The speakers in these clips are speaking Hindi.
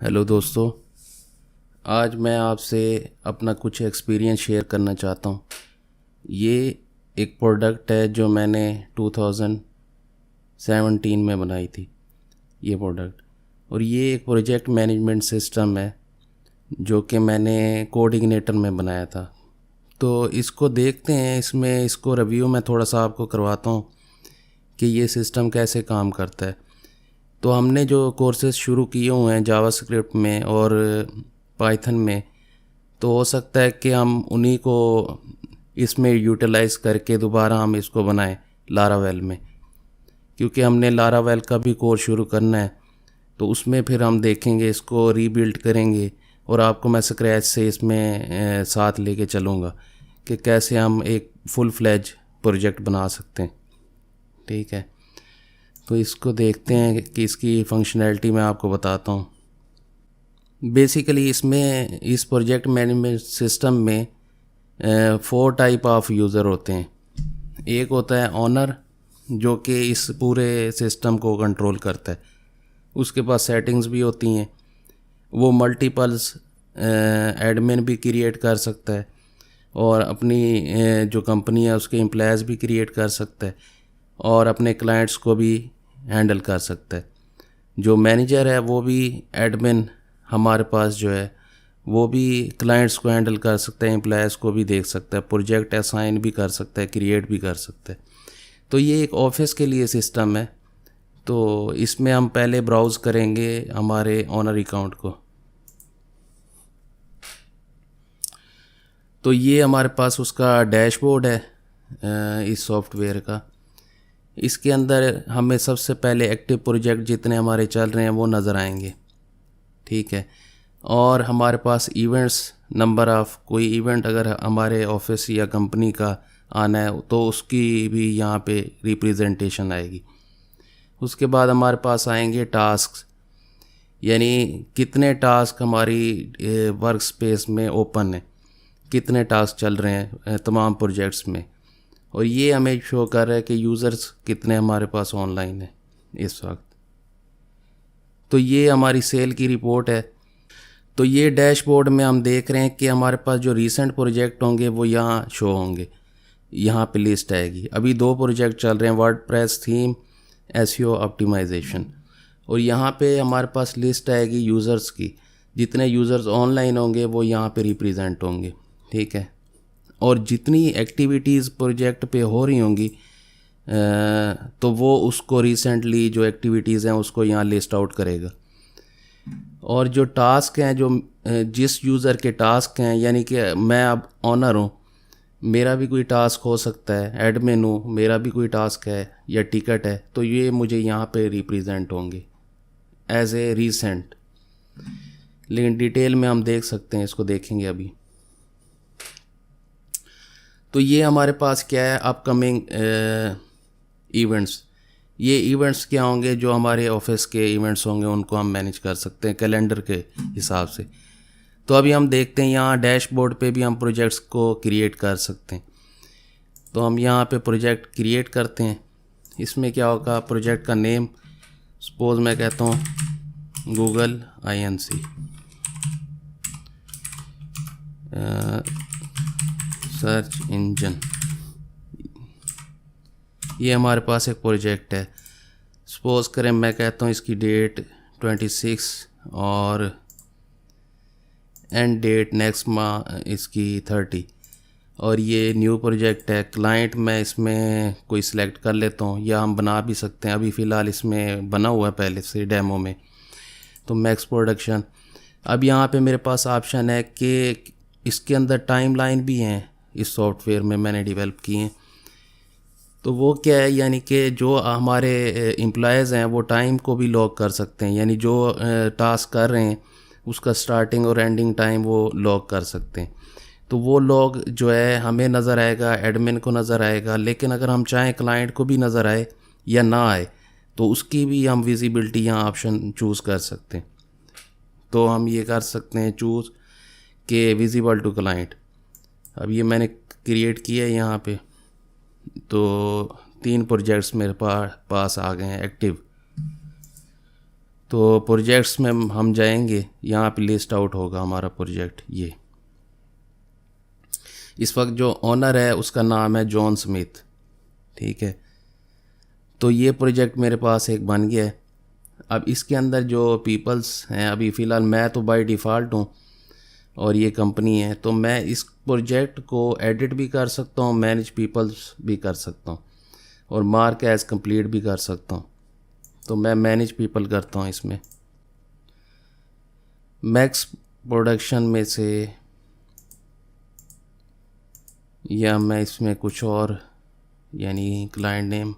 हेलो दोस्तों। आज मैं आपसे अपना कुछ एक्सपीरियंस शेयर करना चाहता हूँ। ये एक प्रोडक्ट है जो मैंने 2017 में बनाई थी, ये प्रोडक्ट। और ये एक प्रोजेक्ट मैनेजमेंट सिस्टम है जो कि मैंने कोऑर्डिनेटर में बनाया था। तो इसको देखते हैं, इसको रिव्यू में थोड़ा सा आपको करवाता हूँ कि ये सिस्टम कैसे काम करता है। तो हमने जो कोर्सेज शुरू किए हुए हैं जावास्क्रिप्ट में और पाइथन में, तो हो सकता है कि हम उन्हीं को इसमें यूटिलाइज़ करके दोबारा हम इसको बनाएं लारावेल में, क्योंकि हमने लारावेल का भी कोर्स शुरू करना है। तो उसमें फिर हम देखेंगे, इसको रीबिल्ड करेंगे और आपको मैं स्क्रैच से इसमें साथ लेके चलूँगा कि कैसे हम एक फुल फ्लैज प्रोजेक्ट बना सकते हैं। ठीक है, तो इसको देखते हैं कि इसकी फंक्शनैलिटी मैं आपको बताता हूँ। बेसिकली इसमें इस प्रोजेक्ट मैनेजमेंट सिस्टम में 4 टाइप ऑफ यूज़र होते हैं। एक होता है ओनर, जो कि इस पूरे सिस्टम को कंट्रोल करता है। उसके पास सेटिंग्स भी होती हैं। वो मल्टीपल्स एडमिन भी क्रिएट कर सकता है और अपनी जो कंपनी है उसके एम्प्लॉयज़ भी क्रिएट कर सकता है और अपने क्लाइंट्स को भी हैंडल कर सकता है। जो मैनेजर है वो भी एडमिन हमारे पास जो है वो भी क्लाइंट्स को हैंडल कर सकता है, एम्प्लॉयज़ को भी देख सकता है, प्रोजेक्ट असाइन भी कर सकता है, क्रिएट भी कर सकता है। तो ये एक ऑफिस के लिए सिस्टम है। तो इसमें हम पहले ब्राउज़ करेंगे हमारे ओनर अकाउंट को। तो ये हमारे पास उसका डैशबोर्ड है इस सॉफ्टवेयर का। इसके अंदर हमें सबसे पहले एक्टिव प्रोजेक्ट जितने हमारे चल रहे हैं वो नज़र आएंगे। ठीक है, और हमारे पास इवेंट्स, नंबर ऑफ़, कोई इवेंट अगर हमारे ऑफिस या कंपनी का आना है तो उसकी भी यहाँ पे रिप्रेजेंटेशन आएगी। उसके बाद हमारे पास आएंगे टास्क, यानी कितने टास्क हमारी वर्क स्पेस में ओपन है, कितने टास्क चल रहे हैं तमाम प्रोजेक्ट्स में। और ये हमें शो कर रहा है कि यूज़र्स कितने हमारे पास ऑनलाइन है इस वक्त। तो ये हमारी सेल की रिपोर्ट है। तो ये डैशबोर्ड में हम देख रहे हैं कि हमारे पास जो रीसेंट प्रोजेक्ट होंगे वो यहाँ शो होंगे, यहाँ पे लिस्ट आएगी। अभी 2 प्रोजेक्ट चल रहे हैं, वर्डप्रेस थीम, एसईओ ऑप्टिमाइजेशन। और यहाँ पे हमारे पास लिस्ट आएगी यूज़र्स की। जितने यूज़र्स ऑनलाइन होंगे वो यहाँ पे रिप्रेजेंट होंगे। ठीक है, और जितनी एक्टिविटीज़ प्रोजेक्ट पे हो रही होंगी तो वो उसको रिसेंटली जो एक्टिविटीज़ हैं उसको यहाँ लिस्ट आउट करेगा। और जो टास्क हैं, जो जिस यूज़र के टास्क हैं, यानी कि मैं अब ऑनर हूँ, मेरा भी कोई टास्क हो सकता है, एडमिन हूँ, मेरा भी कोई टास्क है या टिकट है, तो ये मुझे यहाँ पे रिप्रेजेंट होंगे एज ए रीसेंट। लेकिन डिटेल में हम देख सकते हैं, इसको देखेंगे अभी। तो ये हमारे पास क्या है, अपकमिंग इवेंट्स। ये इवेंट्स क्या होंगे, जो हमारे ऑफिस के इवेंट्स होंगे उनको हम मैनेज कर सकते हैं कैलेंडर के हिसाब से। तो अभी हम देखते हैं, यहाँ डैशबोर्ड पे भी हम प्रोजेक्ट्स को क्रिएट कर सकते हैं। तो हम यहाँ पे प्रोजेक्ट क्रिएट करते हैं। इसमें क्या होगा, प्रोजेक्ट का नेम सपोज मैं कहता हूँ गूगल INC सर्च इंजन। ये हमारे पास एक प्रोजेक्ट है। सपोज़ करें मैं कहता हूँ इसकी डेट 26 और एंड डेट नेक्स्ट माह इसकी 30। और ये न्यू प्रोजेक्ट है। क्लाइंट मैं इसमें कोई सिलेक्ट कर लेता हूँ, या हम बना भी सकते हैं। अभी फ़िलहाल इसमें बना हुआ है पहले से डेमो में। तो मैक्स प्रोडक्शन। अब यहाँ पे मेरे पास ऑप्शन है कि इसके अंदर टाइमलाइन भी हैं, इस सॉफ्टवेयर में मैंने डेवलप किए हैं। तो वो क्या है, यानी कि जो हमारे एम्प्लॉयज़ हैं वो टाइम को भी लॉग कर सकते हैं, यानी जो टास्क कर रहे हैं उसका स्टार्टिंग और एंडिंग टाइम वो लॉग कर सकते हैं। तो वो लॉग जो है हमें नज़र आएगा, एडमिन को नज़र आएगा। लेकिन अगर हम चाहें क्लाइंट को भी नज़र आए या ना आए, तो उसकी भी हम विजिबिलिटी यहाँ ऑप्शन चूज़ कर सकते हैं। तो हम ये कर सकते हैं चूज़ के विजिबल टू क्लाइंट। अब ये मैंने क्रिएट किया है यहाँ पे। तो 3 प्रोजेक्ट्स मेरे पास आ गए हैं एक्टिव। तो प्रोजेक्ट्स में हम जाएंगे, यहाँ पे लिस्ट आउट होगा हमारा प्रोजेक्ट। ये इस वक्त जो ओनर है उसका नाम है जॉन स्मिथ, ठीक है। तो ये प्रोजेक्ट मेरे पास एक बन गया है। अब इसके अंदर जो पीपल्स हैं, अभी फ़िलहाल मैं तो बाय डिफ़ॉल्ट हूँ और ये कंपनी है, तो मैं इस प्रोजेक्ट को एडिट भी कर सकता हूँ, मैनेज पीपल्स भी कर सकता हूँ और मार्क एज़ कंप्लीट भी कर सकता हूँ। तो मैं मैनेज पीपल करता हूँ इसमें। मैक्स प्रोडक्शन में से, या मैं इसमें कुछ और, यानी क्लाइंट नेम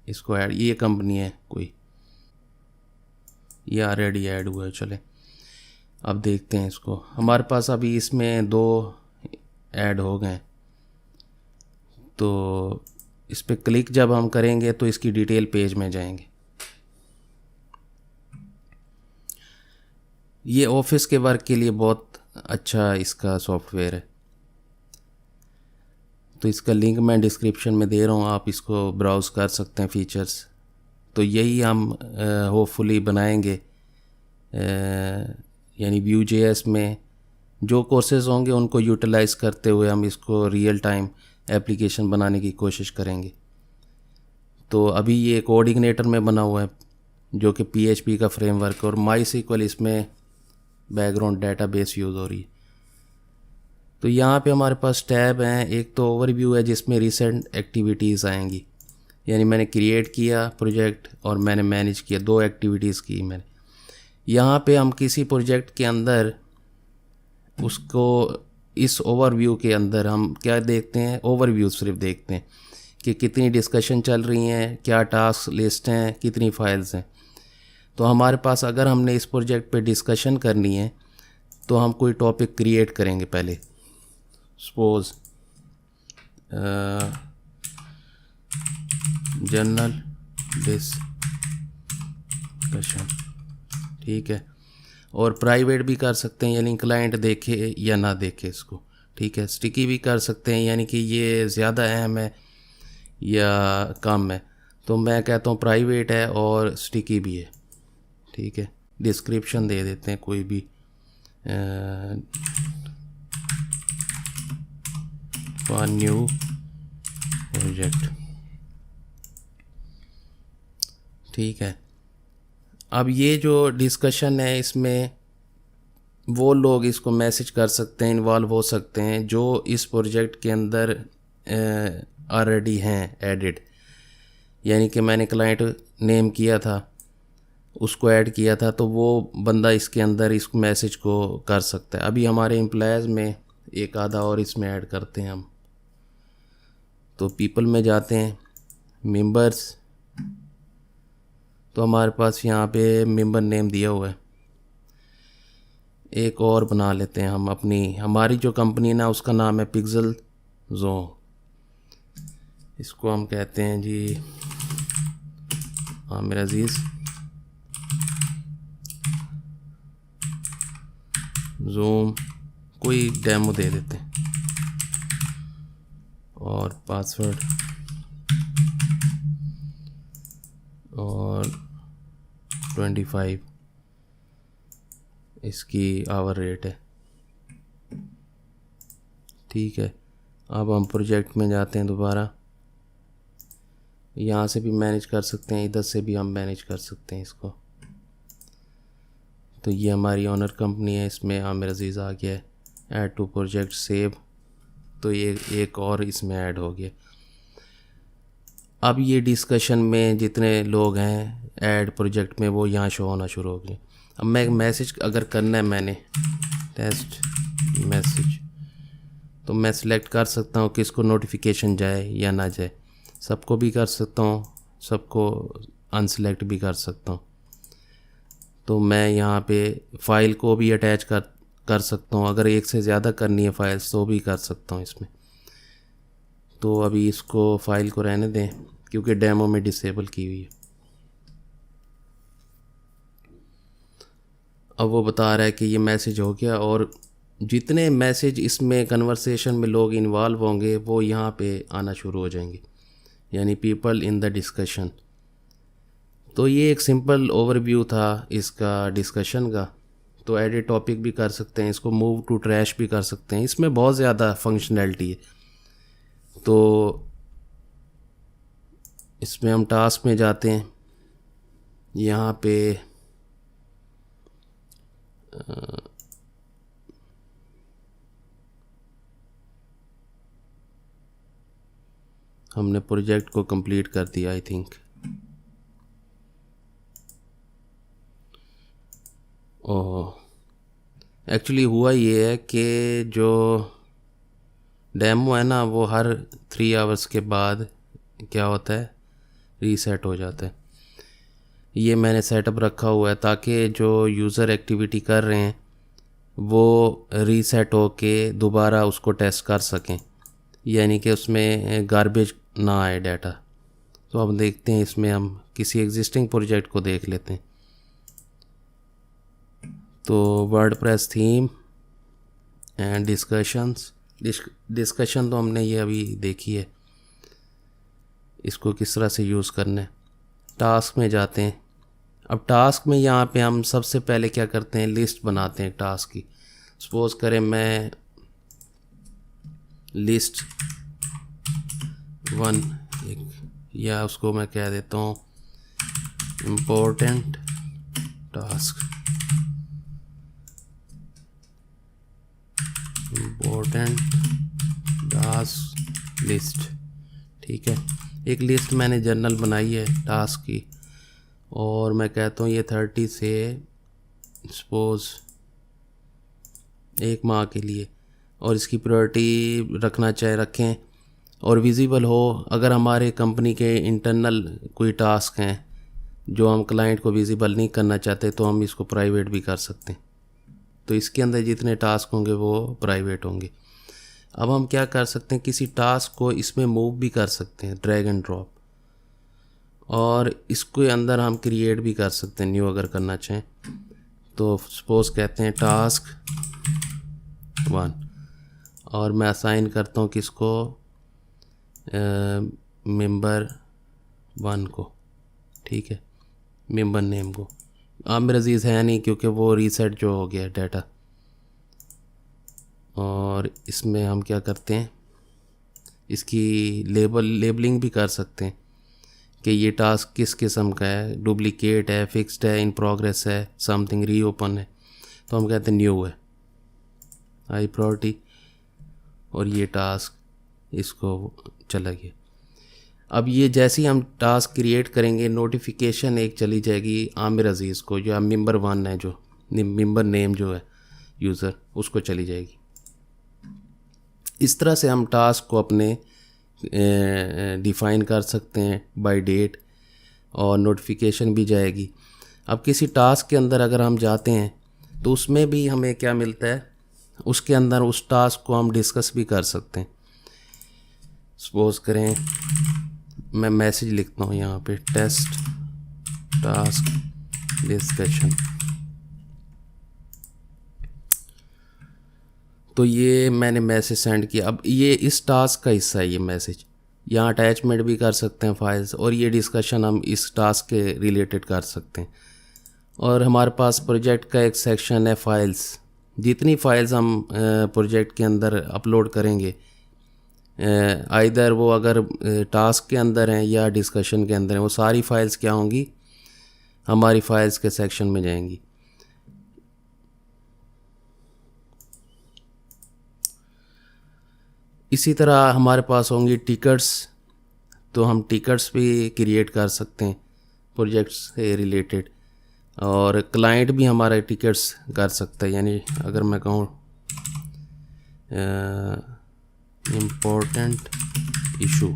इसको ऐड, ये कंपनी है कोई, ये ऑलरेडी ऐड हुआ है। चले अब देखते हैं इसको। हमारे पास अभी इसमें 2 ऐड हो गए। तो इस पर क्लिक जब हम करेंगे तो इसकी डिटेल पेज में जाएंगे। ये ऑफिस के वर्क के लिए बहुत अच्छा इसका सॉफ्टवेयर है। तो इसका लिंक मैं डिस्क्रिप्शन में दे रहा हूँ, आप इसको ब्राउज़ कर सकते हैं फीचर्स। तो यही हम होपफुली बनाएंगे, यानी Vue.js में जो कोर्सेज़ होंगे उनको यूटिलाइज़ करते हुए हम इसको रियल टाइम एप्लीकेशन बनाने की कोशिश करेंगे। तो अभी ये कोऑर्डिनेटर में बना हुआ है जो कि PHP का फ्रेमवर्क, और MySQL इसमें बैकग्राउंड डेटाबेस यूज़ हो रही है। तो यहाँ पे हमारे पास टैब हैं। एक तो ओवरव्यू है जिसमें रिसेंट एक्टिविटीज़ आएंगी, यानी मैंने क्रिएट किया प्रोजेक्ट और मैंने मैनेज किया, 2 एक्टिविटीज़ की मैंने। यहाँ पे हम किसी प्रोजेक्ट के अंदर उसको, इस ओवरव्यू के अंदर हम क्या देखते हैं, ओवरव्यू सिर्फ देखते हैं कि कितनी डिस्कशन चल रही हैं, क्या टास्क लिस्ट हैं, कितनी फाइल्स हैं। तो हमारे पास अगर हमने इस प्रोजेक्ट पे डिस्कशन करनी है तो हम कोई टॉपिक क्रिएट करेंगे पहले। सपोज जनरल डिस्कशन, ठीक है। और प्राइवेट भी कर सकते हैं, यानी क्लाइंट देखे या ना देखे इसको, ठीक है। स्टिकी भी कर सकते हैं, यानी कि ये ज़्यादा अहम है या कम है। तो मैं कहता हूँ प्राइवेट है और स्टिकी भी है, ठीक है। डिस्क्रिप्शन दे देते हैं कोई भी, फॉर न्यू प्रोजेक्ट, ठीक है। अब ये जो डिस्कशन है इसमें वो लोग इसको मैसेज कर सकते हैं, इन्वॉल्व हो सकते हैं जो इस प्रोजेक्ट के अंदर ऑलरेडी हैं एडिड, यानी कि मैंने क्लाइंट नेम किया था, उसको ऐड किया था, तो वो बंदा इसके अंदर इस मैसेज को कर सकता है। अभी हमारे एम्प्लॉयज़ में एक आधा और इसमें ऐड करते हैं हम। तो पीपल में जाते हैं, मेंबर्स, तो हमारे पास यहाँ पे मेंबर नेम दिया हुआ है। एक और बना लेते हैं हम अपनी, हमारी जो कंपनी है ना उसका नाम है पिक्सल जोन। इसको हम कहते हैं जी आमिर अजीज़ जूम, कोई डेमो दे देते हैं। और पासवर्ड और 25 इसकी आवर रेट है, ठीक है। अब हम प्रोजेक्ट में जाते हैं दोबारा, यहाँ से भी मैनेज कर सकते हैं, इधर से भी हम मैनेज कर सकते हैं इसको। तो ये हमारी ओनर कंपनी है, इसमें आमिर अजीज़ आ गया है। ऐड टू प्रोजेक्ट सेव, तो ये एक और इसमें ऐड हो गया। अब ये डिस्कशन में जितने लोग हैं ऐड प्रोजेक्ट में वो यहाँ शो होना शुरू हो गए। अब मैं एक मैसेज अगर करना है, मैंने टेस्ट मैसेज, तो मैं सिलेक्ट कर सकता हूँ कि इसको नोटिफिकेशन जाए या ना जाए। सबको भी कर सकता हूँ, सबको अनसेलेक्ट भी कर सकता हूँ। तो मैं यहाँ पे फ़ाइल को भी अटैच कर सकता हूँ, अगर एक से ज़्यादा करनी है फाइल्स तो भी कर सकता हूँ इसमें। तो अभी इसको फ़ाइल को रहने दें क्योंकि डेमो में डिसेबल की हुई है। अब वो बता रहा है कि ये मैसेज हो गया, और जितने मैसेज इसमें कन्वर्सेशन में लोग इन्वॉल्व होंगे वो यहाँ पे आना शुरू हो जाएंगे, यानी पीपल इन द डिस्कशन। तो ये एक सिंपल ओवरव्यू था इसका डिस्कशन का। तो एडिट टॉपिक भी कर सकते हैं, इसको मूव टू ट्रैश भी कर सकते हैं, इसमें बहुत ज़्यादा फंक्शनैलिटी है। तो इसमें हम टास्क में जाते हैं, यहाँ पे हमने प्रोजेक्ट को कंप्लीट कर दिया आई थिंक। ओह, एक्चुअली हुआ ये है कि जो डेमो है ना वो हर 3 आवर्स के बाद क्या होता है, रीसेट हो जाता है। ये मैंने सेटअप रखा हुआ है ताकि जो यूज़र एक्टिविटी कर रहे हैं वो रीसेट हो के दोबारा उसको टेस्ट कर सकें, यानी कि उसमें गार्बेज ना आए डाटा। तो अब देखते हैं, इसमें हम किसी एग्जिस्टिंग प्रोजेक्ट को देख लेते हैं। तो वर्डप्रेस थीम एंड डिस्कशन तो हमने ये अभी देखी है, इसको किस तरह से यूज़ करना है। टास्क में जाते हैं। अब टास्क में यहाँ पे हम सबसे पहले क्या करते हैं, लिस्ट बनाते हैं टास्क की। सपोज़ करें मैं लिस्ट 1 या उसको मैं कह देता हूँ important task, important task list. ठीक है, एक लिस्ट मैंने जनरल बनाई है टास्क की, और मैं कहता हूँ ये 30 से सपोज़ 1 माह के लिए, और इसकी प्रायोरिटी रखना चाहे रखें और विजिबल हो। अगर हमारे कंपनी के इंटरनल कोई टास्क हैं जो हम क्लाइंट को विजिबल नहीं करना चाहते तो हम इसको प्राइवेट भी कर सकते हैं। तो इसके अंदर जितने टास्क होंगे वो प्राइवेट होंगे। अब हम क्या कर सकते हैं, किसी टास्क को इसमें मूव भी कर सकते हैं, ड्रैग एंड ड्रॉप, और इसके अंदर हम क्रिएट भी कर सकते हैं न्यू अगर करना चाहें। तो सपोज़ कहते हैं टास्क 1, और मैं असाइन करता हूँ किसको, मेंबर 1 को। ठीक है, मेंबर नेम को। आमिर अजीज़ है नहीं क्योंकि वो रीसेट जो हो गया डाटा। और इसमें हम क्या करते हैं, इसकी लेबलिंग भी कर सकते हैं कि ये टास्क किस किस्म का है, डुप्लीकेट है, फिक्स्ड है, इन प्रोग्रेस है, समथिंग रीओपन है। तो हम कहते हैं न्यू है, हाई प्रायोरिटी, और ये टास्क इसको चला गया। अब ये जैसे ही हम टास्क क्रिएट करेंगे, नोटिफिकेशन एक चली जाएगी आमिर अजीज़ को, जो मेंबर 1 है, जो मेंबर नेम जो है यूज़र, उसको चली जाएगी। इस तरह से हम टास्क को अपने डिफ़ाइन कर सकते हैं बाय डेट, और नोटिफिकेशन भी जाएगी। अब किसी टास्क के अंदर अगर हम जाते हैं तो उसमें भी हमें क्या मिलता है, उसके अंदर उस टास्क को हम डिस्कस भी कर सकते हैं। सपोज़ करें मैं मैसेज लिखता हूँ यहाँ पे, टेस्ट टास्क डिस्कशन। तो ये मैंने मैसेज सेंड किया। अब ये इस टास्क का हिस्सा है, ये मैसेज। यहाँ अटैचमेंट भी कर सकते हैं फाइल्स, और ये डिस्कशन हम इस टास्क के रिलेटेड कर सकते हैं। और हमारे पास प्रोजेक्ट का एक सेक्शन है फाइल्स। जितनी फाइल्स हम प्रोजेक्ट के अंदर अपलोड करेंगे, आइदर वो अगर टास्क के अंदर हैं या डिस्कशन के अंदर हैं, वो सारी फाइल्स क्या होंगी, हमारी फाइल्स के सेक्शन में जाएंगी। इसी तरह हमारे पास होंगी टिकट्स। तो हम टिकट्स भी क्रिएट कर सकते हैं प्रोजेक्ट्स से रिलेटेड, और क्लाइंट भी हमारा टिकट्स कर सकता है। यानी अगर मैं कहूँ important issue,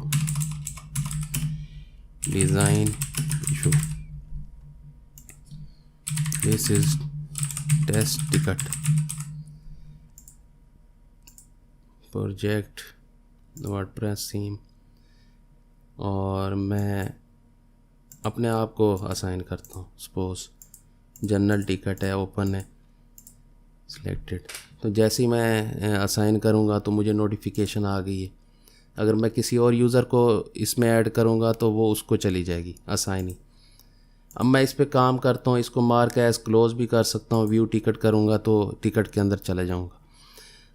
design issue, this is test ticket, project WordPress theme, और मैं अपने आप को असाइन करता हूँ। सपोज़ जनरल टिकट है, ओपन है, सिलेक्टेड। तो जैसे ही मैं असाइन करूँगा तो मुझे नोटिफिकेशन आ गई है। अगर मैं किसी और यूज़र को इसमें ऐड करूँगा तो वो उसको चली जाएगी असाइनिंग। अब मैं इस पे काम करता हूँ, इसको मार्क एज क्लोज भी कर सकता हूँ। व्यू टिकट करूँगा तो टिकट के अंदर चले जाऊँगा।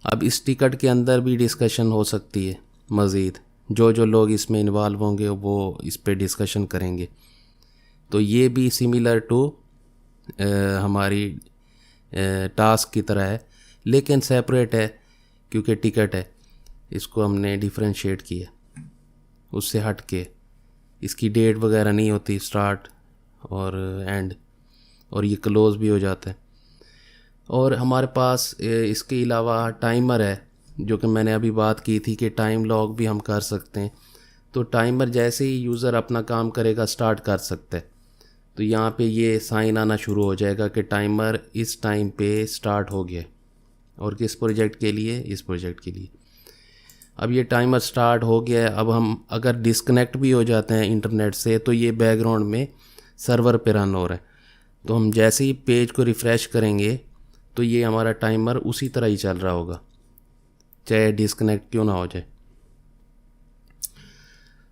अब इस टिकट के अंदर भी डिस्कशन हो सकती है मज़ीद, जो जो लोग इसमें इन्वॉल्व होंगे वो इस पे डिस्कशन करेंगे। तो ये भी सिमिलर टू हमारी टास्क की तरह है, लेकिन सेपरेट है क्योंकि टिकट है। इसको हमने डिफरेंशिएट किया, उससे हट के इसकी डेट वगैरह नहीं होती, स्टार्ट और एंड, और ये क्लोज़ भी हो जाता है। और हमारे पास इसके अलावा टाइमर है, जो कि मैंने अभी बात की थी कि टाइम लॉग भी हम कर सकते हैं। तो टाइमर जैसे ही यूज़र अपना काम करेगा स्टार्ट कर सकता है, तो यहाँ पे ये साइन आना शुरू हो जाएगा कि टाइमर इस टाइम पे स्टार्ट हो गया। और किस प्रोजेक्ट के लिए? इस प्रोजेक्ट के लिए। अब ये टाइमर स्टार्ट हो गया है। अब हम अगर डिस्कनेक्ट भी हो जाते हैं इंटरनेट से तो ये बैकग्राउंड में सर्वर पे रन हो रहा है। तो हम जैसे ही पेज को रिफ़्रेश करेंगे तो ये हमारा टाइमर उसी तरह ही चल रहा होगा, चाहे डिस्कनेक्ट क्यों ना हो जाए।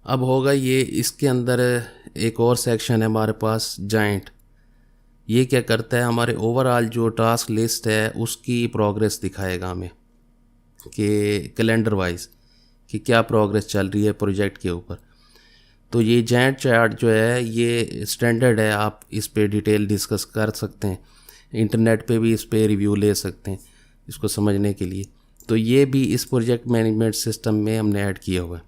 अब होगा ये, इसके अंदर एक और सेक्शन है हमारे पास, जाइंट। ये क्या करता है, हमारे ओवरऑल जो टास्क लिस्ट है उसकी प्रोग्रेस दिखाएगा हमें कि कैलेंडर वाइज कि क्या प्रोग्रेस चल रही है प्रोजेक्ट के ऊपर। तो ये जैंट चार्ट जो है ये स्टैंडर्ड है, आप इस पे डिटेल डिस्कस कर सकते हैं, इंटरनेट पे भी इस पे रिव्यू ले सकते हैं इसको समझने के लिए। तो ये भी इस प्रोजेक्ट मैनेजमेंट सिस्टम में हमने ऐड किया हुआ है।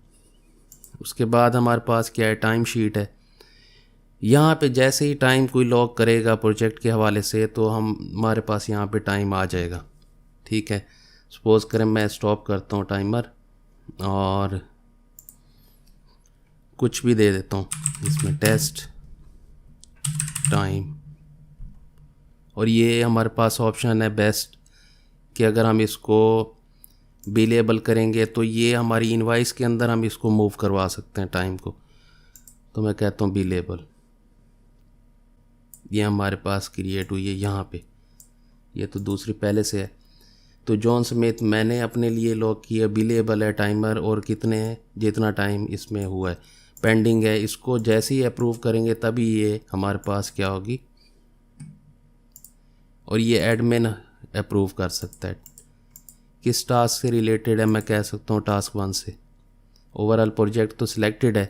उसके बाद हमारे पास क्या है, टाइम शीट है। यहाँ पे जैसे ही टाइम कोई लॉग करेगा प्रोजेक्ट के हवाले से तो हमारे पास यहाँ पे टाइम आ जाएगा। ठीक है, सपोज़ करें मैं स्टॉप करता हूँ टाइमर और कुछ भी दे देता हूँ इसमें, टेस्ट टाइम, और ये हमारे पास ऑप्शन है बेस्ट कि अगर हम इसको बिलेबल करेंगे तो ये हमारी इनवाइस के अंदर हम इसको मूव करवा सकते हैं टाइम को। तो मैं कहता हूँ बिलेबल, ये हमारे पास क्रिएट हुई है यहाँ पे। ये तो दूसरी पहले से है। तो जॉन स्मिथ मैंने अपने लिए लॉक किया, बिलेबल है टाइमर, और कितने हैं, जितना टाइम इसमें हुआ है, पेंडिंग है। इसको जैसे ही अप्रूव करेंगे तभी ये हमारे पास क्या होगी, और ये एडमिन अप्रूव कर सकता है। किस टास्क से रिलेटेड है, मैं कह सकता हूँ टास्क 1 से। ओवरऑल प्रोजेक्ट तो सिलेक्टेड है,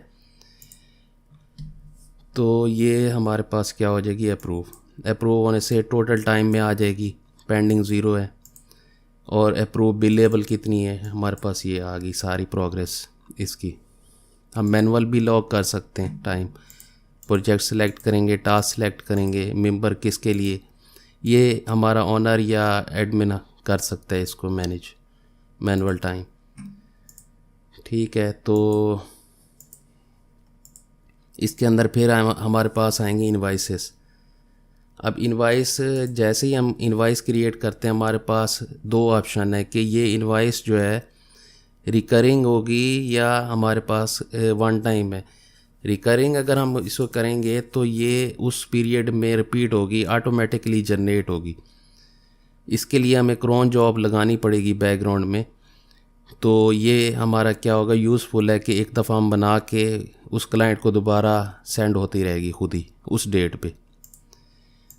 तो ये हमारे पास क्या हो जाएगी, अप्रूव होने से टोटल टाइम में आ जाएगी, पेंडिंग 0 है, और अप्रूव बिलेबल कितनी है हमारे पास, ये आ गई सारी प्रोग्रेस इसकी। हम मैनुअल भी लॉग कर सकते हैं टाइम, प्रोजेक्ट सेलेक्ट करेंगे, टास्क सेलेक्ट करेंगे, मेंबर किसके लिए, ये हमारा ओनर या एडमिन कर सकता है इसको मैनेज, मैनुअल टाइम। ठीक है, तो इसके अंदर फिर हमारे पास आएंगे इनवाइसेस। अब इनवाइस, जैसे ही हम इनवाइस क्रिएट करते हैं हमारे पास 2 ऑप्शन है कि ये इनवाइस जो है रिकरिंग होगी या हमारे पास वन टाइम है। रिकरिंग अगर हम इसको करेंगे तो ये उस पीरियड में रिपीट होगी, ऑटोमेटिकली जनरेट होगी। इसके लिए हमें क्रोन जॉब लगानी पड़ेगी बैकग्राउंड में। तो ये हमारा क्या होगा, यूज़फुल है कि एक दफ़ा हम बना के उस क्लाइंट को दोबारा सेंड होती रहेगी खुद ही उस डेट पे।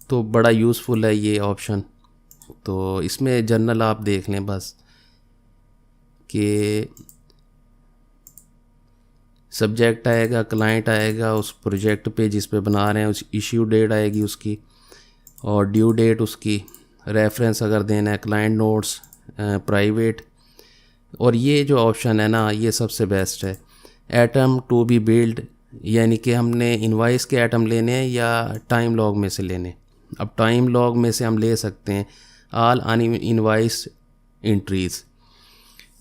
तो बड़ा यूज़फुल है ये ऑप्शन। तो इसमें जनरल आप देख लें बस कि सब्जेक्ट आएगा, क्लाइंट आएगा उस प्रोजेक्ट पे जिस पे बना रहे हैं, उस इश्यू डेट आएगी उसकी, और ड्यू डेट उसकी, रेफरेंस अगर देना है, क्लाइंट नोट्स, प्राइवेट। और ये जो ऑप्शन है ना, ये सबसे बेस्ट है, एटम टू बी बिल्ड, यानी कि हमने इनवाइस के एटम लेने हैं या टाइम लॉग में से लेने। अब टाइम लॉग में से हम ले सकते हैं ऑल इनवाइस एंट्रीज़,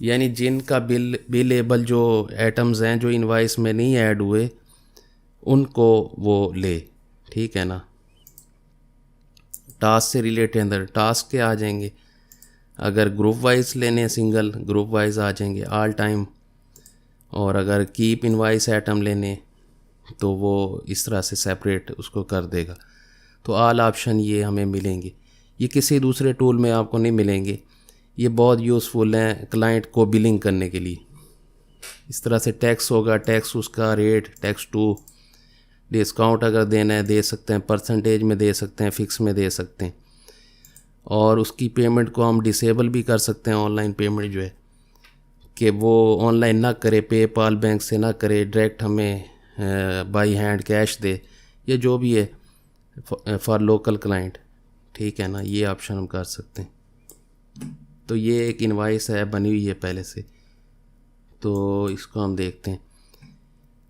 यानी जिनका बिलेबल जो एटम्स हैं जो इनवाइस में नहीं ऐड हुए उनको वो ले। ठीक है ना। टास्क से रिलेटेड अंदर टास्क के आ जाएंगे, अगर ग्रुप वाइज लेने सिंगल ग्रुप वाइज आ जाएंगे ऑल टाइम, और अगर कीप इनवाइस आइटम लेने तो वो इस तरह से सेपरेट उसको कर देगा। तो ऑल ऑप्शन ये हमें मिलेंगे, ये किसी दूसरे टूल में आपको नहीं मिलेंगे। ये बहुत यूज़फुल हैं क्लाइंट को बिलिंग करने के लिए। इस तरह से टैक्स होगा, टैक्स उसका रेट, टैक्स टू, डिस्काउंट अगर देना है दे सकते हैं, परसेंटेज में दे सकते हैं, फ़िक्स में दे सकते हैं। और उसकी पेमेंट को हम डिसेबल भी कर सकते हैं, ऑनलाइन पेमेंट जो है कि वो ऑनलाइन ना करे, पेपाल बैंक से ना करे, डायरेक्ट हमें बाई हैंड कैश दे, या जो भी है फॉर लोकल क्लाइंट, ठीक है ना। ये ऑप्शन हम कर सकते हैं। तो ये एक इनवाइस है बनी हुई है पहले से, तो इसको हम देखते हैं।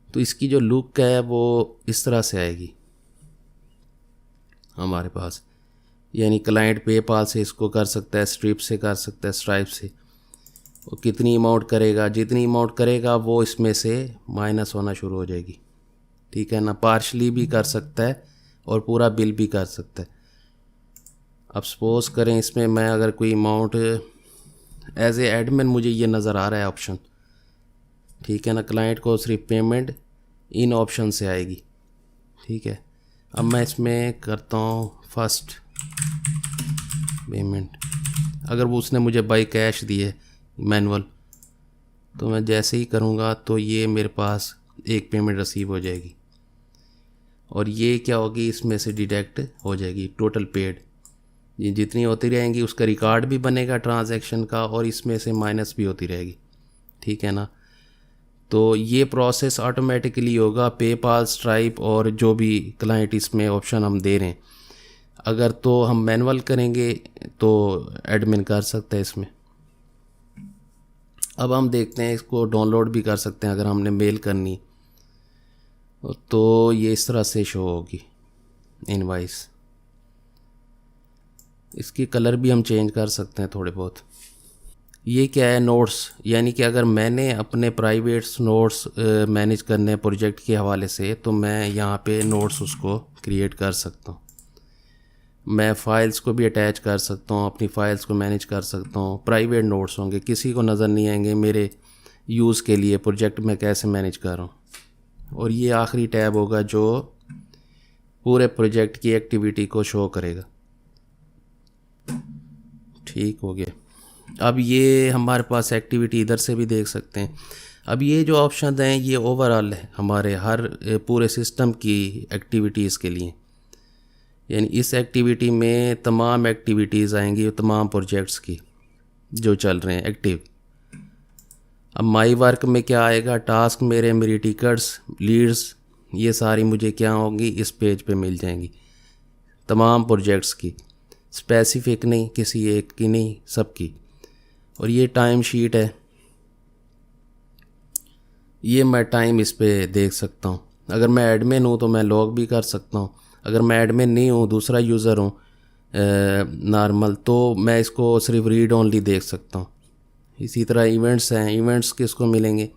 तो इसकी जो लुक है वो इस तरह से आएगी हमारे पास, यानी क्लाइंट पेपाल से इसको कर सकता है, स्ट्रिप से कर सकता है, स्ट्राइप से। वो कितनी अमाउंट करेगा, जितनी अमाउंट करेगा वो इसमें से माइनस होना शुरू हो जाएगी, ठीक है ना। पार्शली भी कर सकता है और पूरा बिल भी कर सकता है। अब सपोज़ करें इसमें मैं अगर कोई अमाउंट एज ए एडमिन, मुझे ये नज़र आ रहा है ऑप्शन, ठीक है ना। क्लाइंट को सिर्फ पेमेंट इन ऑप्शन से आएगी, ठीक है। अब मैं इसमें करता हूँ फर्स्ट पेमेंट। अगर वो उसने मुझे बाई कैश दी है मैनुअल, तो मैं जैसे ही करूँगा तो ये मेरे पास एक पेमेंट रिसीव हो जाएगी, और ये क्या होगी, इसमें से डिडक्ट हो जाएगी टोटल पेड। ये जितनी होती रहेंगी उसका रिकॉर्ड भी बनेगा ट्रांजैक्शन का, और इसमें से माइनस भी होती रहेगी, ठीक है ना। तो ये प्रोसेस ऑटोमेटिकली होगा पेपाल, स्ट्राइप और जो भी क्लाइंट इसमें ऑप्शन हम दे रहे हैं। अगर तो हम मैनुअल करेंगे तो एडमिन कर सकते हैं इसमें। अब हम देखते हैं, इसको डाउनलोड भी कर सकते हैं अगर हमने मेल करनी, तो ये इस तरह से शो होगी इनवाइस। इसकी कलर भी हम चेंज कर सकते हैं थोड़े बहुत। ये क्या है, नोट्स, यानी कि अगर मैंने अपने प्राइवेट्स नोट्स मैनेज करने प्रोजेक्ट के हवाले से, तो मैं यहाँ पे नोट्स उसको क्रिएट कर सकता हूँ। मैं फ़ाइल्स को भी अटैच कर सकता हूँ, अपनी फ़ाइल्स को मैनेज कर सकता हूँ। प्राइवेट नोट्स होंगे, किसी को नज़र नहीं आएंगे, मेरे यूज़ के लिए प्रोजेक्ट में कैसे मैनेज कर रहा हूँ। और ये आखिरी टैब होगा जो पूरे प्रोजेक्ट की एक्टिविटी को शो करेगा, ठीक हो गया। अब ये हमारे पास एक्टिविटी इधर से भी देख सकते हैं। अब ये जो ऑप्शन हैं ये ओवरऑल है हमारे हर पूरे सिस्टम की एक्टिविटीज़ के लिए, यानी इस एक्टिविटी में तमाम एक्टिविटीज़ आएंगी, तमाम प्रोजेक्ट्स की जो चल रहे हैं एक्टिव। अब माई वर्क में क्या आएगा, टास्क मेरी टिकट्स, लीड्स, ये सारी मुझे क्या होंगी इस पेज पे मिल जाएंगी, तमाम प्रोजेक्ट्स की, स्पेसिफिक नहीं, किसी एक की नहीं, सबकी। और ये टाइम शीट है, ये मैं टाइम इस पे देख सकता हूँ। अगर मैं एडमिन हूँ तो मैं लॉग भी कर सकता हूँ। अगर मैं एडमिन नहीं हूँ, दूसरा यूज़र हूँ नॉर्मल, तो मैं इसको सिर्फ रीड ओनली देख सकता हूँ। इसी तरह इवेंट्स हैं, इवेंट्स किसको मिलेंगे,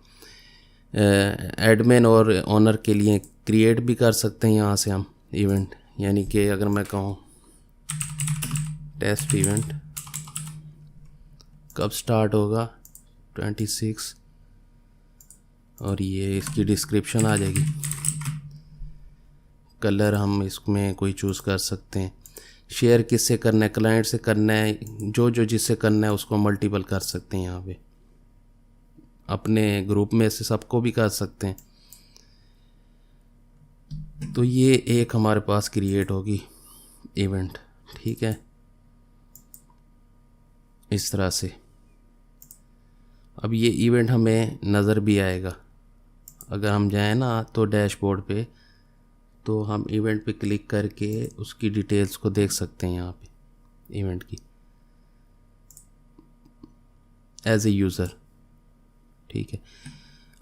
एडमिन और ओनर के लिए क्रिएट भी कर सकते हैं यहाँ से हम इवेंट। यानी कि अगर मैं कहूँ टेस्ट इवेंट कब स्टार्ट होगा, 26, और ये इसकी डिस्क्रिप्शन आ जाएगी। कलर हम इसमें कोई चूज़ कर सकते हैं। शेयर किससे करना है, क्लाइंट से करना है, जो जिससे करना है उसको मल्टीपल कर सकते हैं। यहाँ पे अपने ग्रुप में से सबको भी कर सकते हैं। तो ये एक हमारे पास क्रिएट होगी इवेंट, ठीक है, इस तरह से। अब ये इवेंट हमें नज़र भी आएगा। अगर हम जाएं ना तो डैशबोर्ड पे, तो हम इवेंट पे क्लिक करके उसकी डिटेल्स को देख सकते हैं यहाँ पे इवेंट की एज ए यूज़र, ठीक है।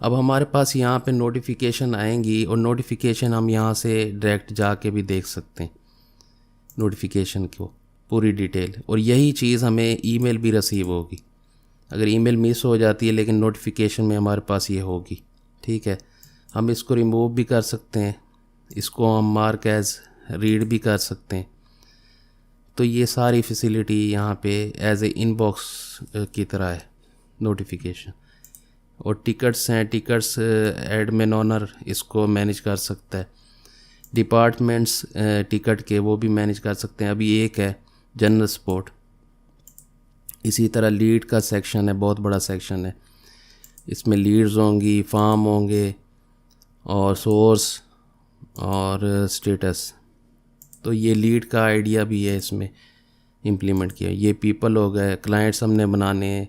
अब हमारे पास यहाँ पे नोटिफिकेशन आएंगी, और नोटिफिकेशन हम यहाँ से डायरेक्ट जाके भी देख सकते हैं नोटिफिकेशन को पूरी डिटेल। और यही चीज़ हमें ईमेल भी रिसीव होगी। अगर ईमेल मिस हो जाती है लेकिन नोटिफिकेशन में हमारे पास ये होगी, ठीक है। हम इसको रिमूव भी कर सकते हैं, इसको हम मार्क एज रीड भी कर सकते हैं। तो ये सारी फैसिलिटी यहाँ पे एज ए इनबॉक्स की तरह है नोटिफिकेशन। और टिकट्स हैं, टिकट्स एडमिन ओनर इसको मैनेज कर सकता है। डिपार्टमेंट्स टिकट के वो भी मैनेज कर सकते हैं। अभी एक है जनरल सपोर्ट। इसी तरह लीड का सेक्शन है, बहुत बड़ा सेक्शन है। इसमें लीड्स होंगी, फार्म होंगे और सोर्स और स्टेटस। तो ये लीड का आइडिया भी है इसमें इम्प्लीमेंट किया। ये पीपल हो गए, क्लाइंट्स हमने बनाने,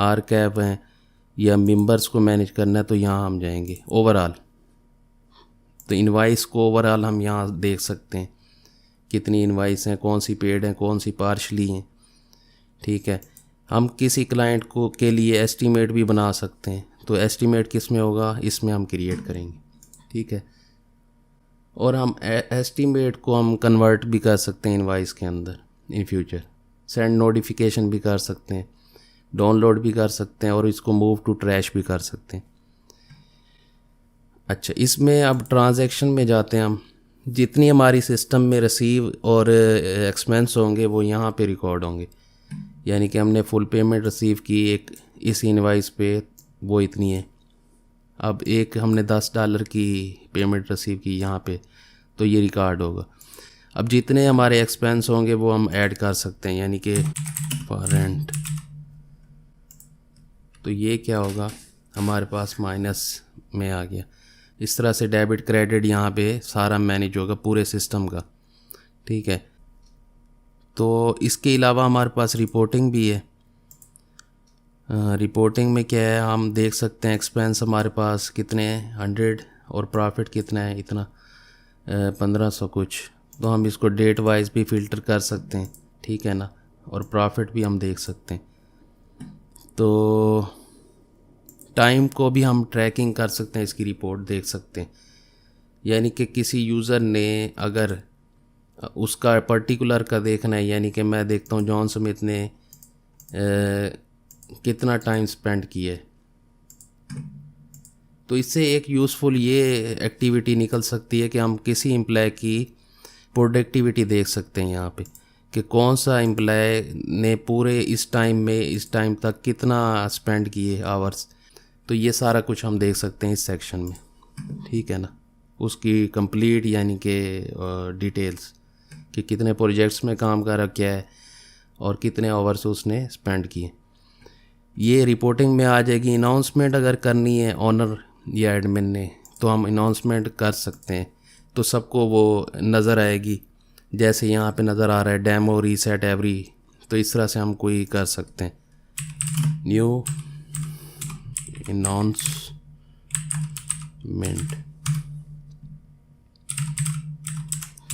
आर्काइव हैं या मेंबर्स को मैनेज करना है, तो यहाँ हम जाएंगे ओवरऑल। तो इनवाइस को ओवरऑल हम यहाँ देख सकते हैं कितनी इनवाइस हैं, कौन सी पेड हैं, कौन सी पार्शली हैं। ठीक है, हम किसी क्लाइंट को के लिए एस्टीमेट भी बना सकते हैं। तो एस्टीमेट किस में होगा, इसमें हम क्रिएट करेंगे। ठीक है, और हम एस्टीमेट को हम कन्वर्ट भी कर सकते हैं इनवाइस के अंदर इन फ्यूचर। सेंड नोटिफिकेशन भी कर सकते हैं, डाउनलोड भी कर सकते हैं, और इसको मूव टू ट्रैश भी कर सकते हैं। अच्छा, इसमें अब ट्रांजैक्शन में जाते हैं हम। जितनी हमारी सिस्टम में रिसीव और एक्सपेंस होंगे वो यहाँ पे रिकॉर्ड होंगे। यानी कि हमने फुल पेमेंट रिसीव की एक इस इनवाइस पे, वो इतनी है। अब एक हमने $10 की पेमेंट रिसीव की यहाँ पे, तो ये रिकॉर्ड होगा। अब जितने हमारे एक्सपेंस होंगे वो हम ऐड कर सकते हैं, यानी कि फॉर रेंट। तो ये क्या होगा, हमारे पास माइनस में आ गया। इस तरह से डेबिट क्रेडिट यहाँ पे सारा मैनेज होगा पूरे सिस्टम का। ठीक है, तो इसके अलावा हमारे पास रिपोर्टिंग भी है। रिपोर्टिंग में क्या है, हम देख सकते हैं एक्सपेंस हमारे पास कितने हैं 100, और प्रॉफिट कितना है इतना 1500 कुछ। तो हम इसको डेट वाइज भी फ़िल्टर कर सकते हैं। ठीक है ना, और प्रॉफिट भी हम देख सकते हैं। तो टाइम को भी हम ट्रैकिंग कर सकते हैं, इसकी रिपोर्ट देख सकते हैं। यानी कि किसी यूज़र ने अगर उसका पर्टिकुलर का देखना है, यानी कि मैं देखता हूँ जॉन स्मिथ ने कितना टाइम स्पेंड किया है, तो इससे एक यूज़फुल ये एक्टिविटी निकल सकती है कि हम किसी एम्प्लॉय की प्रोडक्टिविटी देख सकते हैं यहाँ पे, कि कौन सा एम्प्लॉय ने पूरे इस टाइम में इस टाइम तक कितना स्पेंड किए आवर्स। तो ये सारा कुछ हम देख सकते हैं इस सेक्शन में। ठीक है ना, उसकी कंप्लीट यानी कि डिटेल्स कि कितने प्रोजेक्ट्स में काम कर रखा है और कितने आवर्स उसने स्पेंड किए। ये रिपोर्टिंग में आ जाएगी। अनाउंसमेंट अगर करनी है ऑनर या एडमिन ने, तो हम अनाउंसमेंट कर सकते हैं, तो सबको वो नज़र आएगी। जैसे यहाँ पे नज़र आ रहा है डेमो रीसेट एवरी, तो इस तरह से हम कोई कर सकते हैं। न्यू अनाउंसमेंट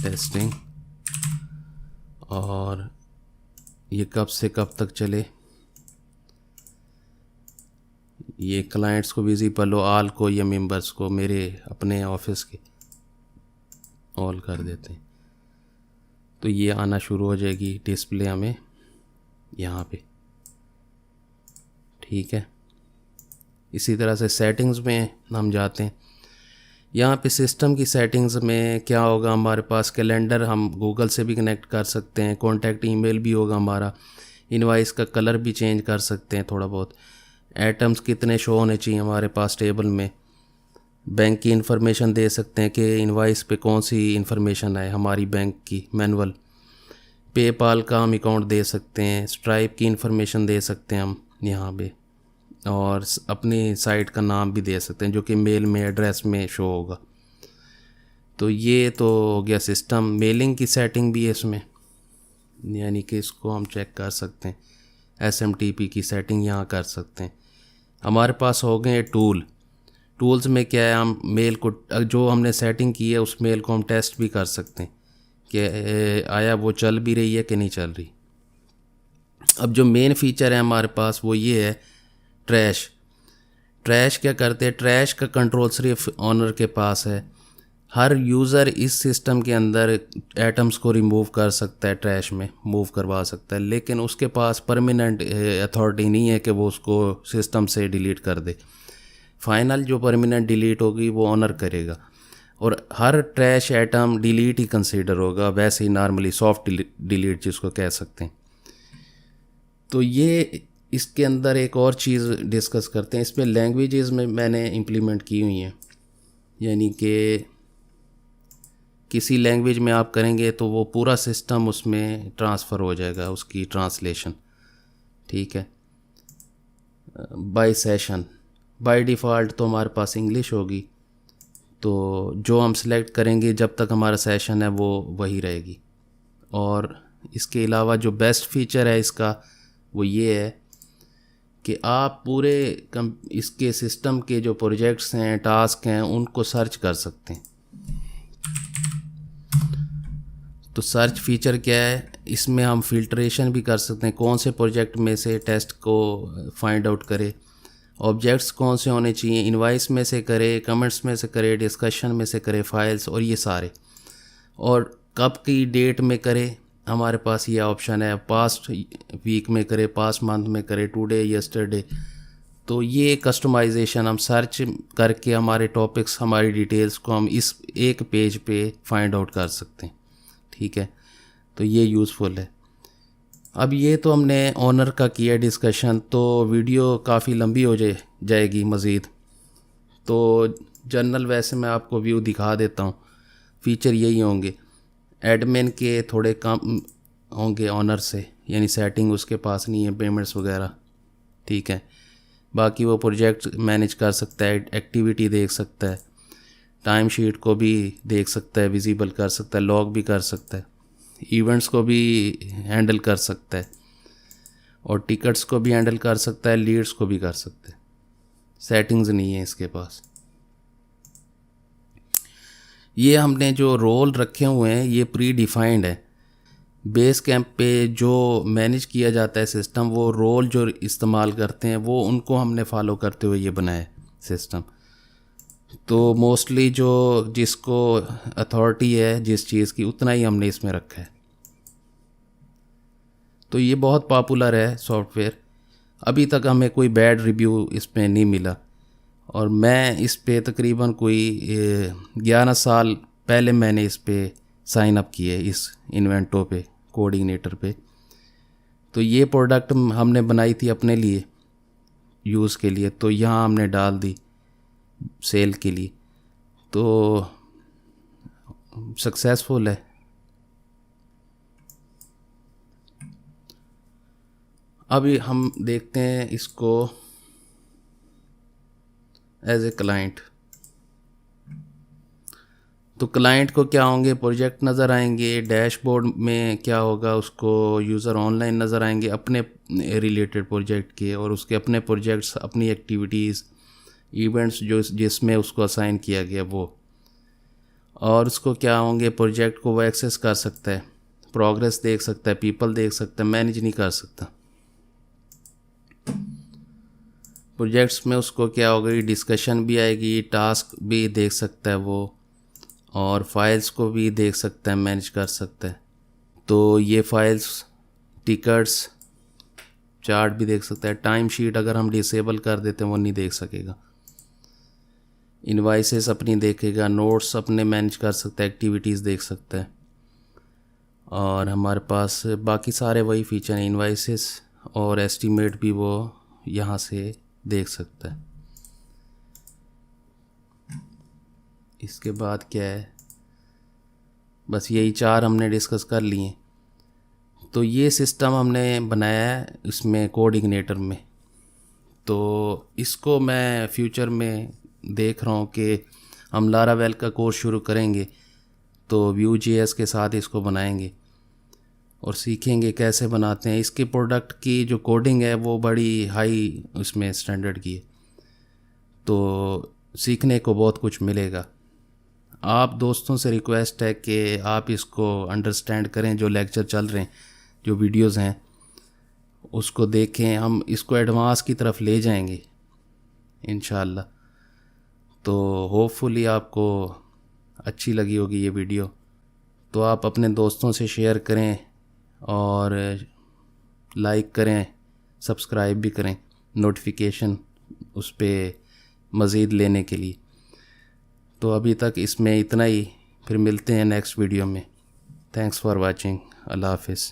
टेस्टिंग, और ये कब से कब तक चले, ये क्लाइंट्स को विजिबल हो, ऑल को या मेंबर्स को, मेरे अपने ऑफिस के ऑल कर देते हैं। तो ये आना शुरू हो जाएगी डिस्प्ले हमें यहाँ पे। ठीक है, इसी तरह से सेटिंग्स में हम जाते हैं। यहाँ पे सिस्टम की सेटिंग्स में क्या होगा, हमारे पास कैलेंडर हम गूगल से भी कनेक्ट कर सकते हैं, कॉन्टैक्ट ईमेल भी होगा हमारा, इनवाइस का कलर भी चेंज कर सकते हैं थोड़ा बहुत, एटम्स कितने शो होने चाहिए हमारे पास टेबल में, बैंक की इन्फॉर्मेशन दे सकते हैं कि इनवाइस पे कौन सी इन्फॉर्मेशन है हमारी बैंक की मैनुअल, पेपाल का हम अकाउंट दे सकते हैं, स्ट्राइप की इन्फॉर्मेशन दे सकते हैं हम यहाँ पे, और अपनी साइट का नाम भी दे सकते हैं जो कि मेल में एड्रेस में शो होगा। तो ये तो हो गया सिस्टम। मेलिंग की सेटिंग भी है इसमें, यानी कि इसको हम चेक कर सकते हैं। SMTP की सेटिंग यहाँ कर सकते हैं। हमारे पास हो गए टूल्स में क्या है, हम मेल को जो हमने सेटिंग की है उस मेल को हम टेस्ट भी कर सकते हैं कि आया वो चल भी रही है कि नहीं चल रही। अब जो मेन फीचर है हमारे पास वो ये है ट्रैश क्या करते हैं, ट्रैश का कंट्रोल सिर्फ ऑनर के पास है। हर यूज़र इस सिस्टम के अंदर एटम्स को रिमूव कर सकता है, ट्रैश में मूव करवा सकता है, लेकिन उसके पास परमानेंट अथॉरिटी नहीं है कि वो उसको सिस्टम से डिलीट कर दे। फाइनल जो परमानेंट डिलीट होगी वो ऑनर करेगा, और हर ट्रैश एटम डिलीट ही कंसीडर होगा, वैसे ही नॉर्मली सॉफ्ट डिलीट जिसको कह सकते हैं। तो ये इसके अंदर एक और चीज़ डिस्कस करते हैं। इसमें लैंग्वेजेस में मैंने इम्प्लीमेंट की हुई हैं, यानी कि किसी लैंग्वेज में आप करेंगे तो वो पूरा सिस्टम उसमें ट्रांसफ़र हो जाएगा, उसकी ट्रांसलेशन। ठीक है, बाय सेशन बाय डिफ़ॉल्ट तो हमारे पास इंग्लिश होगी। तो जो हम सिलेक्ट करेंगे जब तक हमारा सेशन है वो वही रहेगी। और इसके अलावा जो बेस्ट फीचर है इसका वो ये है कि आप पूरे इसके सिस्टम के जो प्रोजेक्ट्स हैं, टास्क हैं, उनको सर्च कर सकते हैं। तो सर्च फीचर क्या है, इसमें हम फिल्ट्रेशन भी कर सकते हैं, कौन से प्रोजेक्ट में से टेस्ट को फाइंड आउट करे, ऑब्जेक्ट्स कौन से होने चाहिए, इनवाइस में से करे, कमेंट्स में से करे, डिस्कशन में से करे, फाइल्स, और ये सारे, और कब की डेट में करे। हमारे पास ये ऑप्शन है, पास्ट वीक में करे, पास्ट मंथ में करे, टुडे, यस्टरडे। तो ये कस्टमाइजेशन हम सर्च करके हमारे टॉपिक्स, हमारी डिटेल्स को हम इस एक पेज पे फाइंड आउट कर सकते हैं। ठीक है, तो ये यूज़फुल है। अब ये तो हमने ऑनर का किया डिस्कशन, तो वीडियो काफ़ी लंबी हो जाएगी मज़ीद। तो जनरल वैसे मैं आपको व्यू दिखा देता हूँ। फ़ीचर यही होंगे, एडमिन के थोड़े कम होंगे ऑनर से, यानी सेटिंग उसके पास नहीं है, पेमेंट्स वगैरह। ठीक है, बाकी वो प्रोजेक्ट मैनेज कर सकता है, एक्टिविटी देख सकता है, टाइम शीट को भी देख सकता है, विजिबल कर सकता है, लॉग भी कर सकता है, इवेंट्स को भी हैंडल कर सकता है, और टिकट्स को भी हैंडल कर सकता है, लीड्स को भी कर सकता है। सेटिंग्स नहीं है इसके पास। ये हमने जो रोल रखे हुए हैं ये प्री डिफाइंड है। बेस कैंप पे जो मैनेज किया जाता है सिस्टम, वो रोल जो इस्तेमाल करते हैं वो उनको हमने फॉलो करते हुए ये बनाया सिस्टम। तो मोस्टली जो जिसको अथॉरिटी है जिस चीज़ की, उतना ही हमने इसमें रखा है। तो ये बहुत पॉपुलर है सॉफ्टवेयर। अभी तक हमें कोई बैड रिव्यू इसमें नहीं मिला, और मैं इस पे तकरीबन कोई 11 साल पहले मैंने इस पे साइन अप किए, इस इन्वेंटो पे, कोऑर्डिनेटर पे। तो ये प्रोडक्ट हमने बनाई थी अपने लिए यूज़ के लिए, तो यहाँ हमने डाल दी सेल के लिए, तो सक्सेसफुल है। अभी हम देखते हैं इसको एज ए क्लाइंट। तो क्लाइंट को क्या होंगे, प्रोजेक्ट नज़र आएंगे, डैशबोर्ड में क्या होगा, उसको यूज़र ऑनलाइन नज़र आएंगे अपने रिलेटेड प्रोजेक्ट के, और उसके अपने प्रोजेक्ट्स, अपनी एक्टिविटीज़, इवेंट्स जो जिसमें उसको असाइन किया गया वो, और उसको क्या होंगे, प्रोजेक्ट को वो एक्सेस कर सकता है, प्रोग्रेस देख सकता है, पीपल देख सकता है, मैनेज नहीं कर सकता। प्रोजेक्ट्स में उसको क्या होगा, डिस्कशन भी आएगी, टास्क भी देख सकता है वो, और फाइल्स को भी देख सकता है, मैनेज कर सकता है। तो ये फाइल्स, टिकट्स, चार्ट भी देख सकता है। टाइम शीट अगर हम डिसेबल कर देते हैं वो नहीं देख सकेगा। इनवाइसेस अपनी देखेगा, नोट्स अपने मैनेज कर सकता है, एक्टिविटीज़ देख सकता है। और हमारे पास बाकी सारे वही फीचर हैं, इनवाइसेस और एस्टीमेट भी वो यहाँ से देख सकता है। इसके बाद क्या है, बस यही 4 हमने डिस्कस कर लिए। तो ये सिस्टम हमने बनाया है इसमें कोऑर्डिनेटर में। तो इसको मैं फ्यूचर में देख रहा हूँ कि हम लारावेल का कोर्स शुरू करेंगे तो Vue.js के साथ इसको बनाएंगे और सीखेंगे कैसे बनाते हैं। इसके प्रोडक्ट की जो कोडिंग है वो बड़ी हाई उसमें स्टैंडर्ड की है, तो सीखने को बहुत कुछ मिलेगा। आप दोस्तों से रिक्वेस्ट है कि आप इसको अंडरस्टैंड करें, जो लेक्चर चल रहे हैं, जो वीडियोस हैं उसको देखें। हम इसको एडवांस की तरफ ले जाएंगे इंशाल्लाह। तो होपफुली आपको अच्छी लगी होगी ये वीडियो, तो आप अपने दोस्तों से शेयर करें और लाइक करें, सब्सक्राइब भी करें नोटिफिकेशन उस पर मज़ीद लेने के लिए। तो अभी तक इसमें इतना ही, फिर मिलते हैं नेक्स्ट वीडियो में। Thanks for watching. अल्लाह हाफिज़।